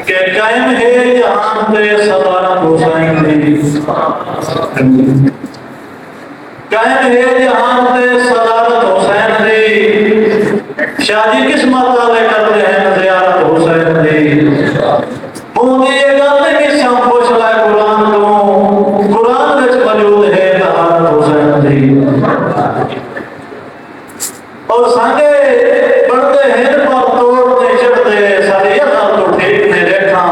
के कायम है जहां पे सदारत हुसैन दी, कायम है जहां पे सदारत हुसैन दी, शादी किस्मत वाले करते हैं ज़ियारत हुसैन दी। मुझे ये गल कि सब कुछ है कुरान तो, कुरान विच मौजूद है तहारत हुसैन दी। और संगे बढ़ते हैं पर तोड़ते चढ़ते सारे यहां तो ठीक ने देखा।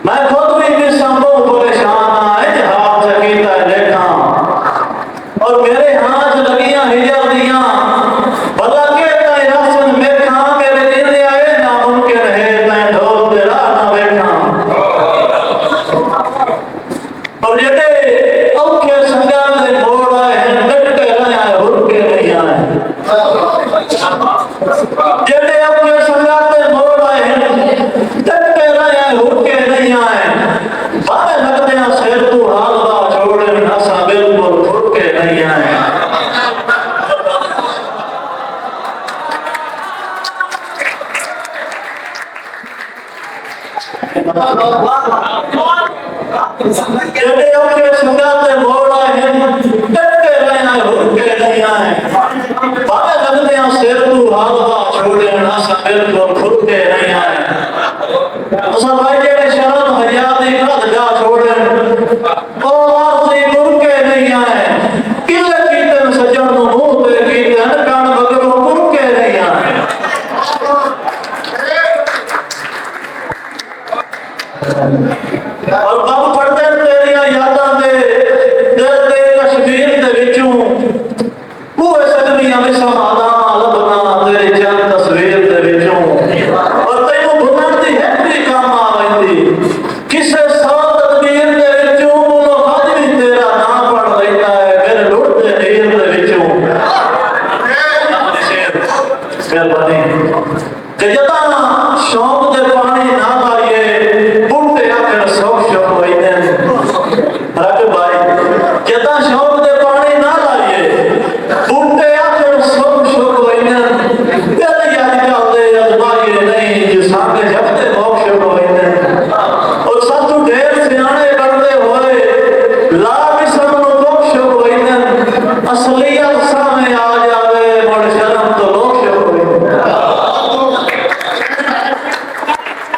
मैं खुद भी किस संभव परेशान आए हाथ चकीता देखा, और मेरे हाथ लगियां हिजर दियां भला के तय रसन देखा, मेरे दिल आए नामुमकिन है तय ढोल तेरा ना बैठा। और जेटे औखे संगा दे मोड़ आए हैं डटे रहा है हुर के नहीं आए, जेटे औखे संगा दे मोड़ आए हैं डटे रहा है हुर के नहीं आए। बारे लगते हैं सिर तू हाल दा छोड़े नसा बिल्कुल हुर के नहीं आए। जेटे औखे संगा दे मोड़ आए हैं डटे रहा है हुर के नहीं आए। बारे लगते हैं सिर तू हाल दा छोड़े नसा बिल्कुल हुर के नहीं आए। सब भाई जेड़े शर्म हया दी गल जा छोड़े ओ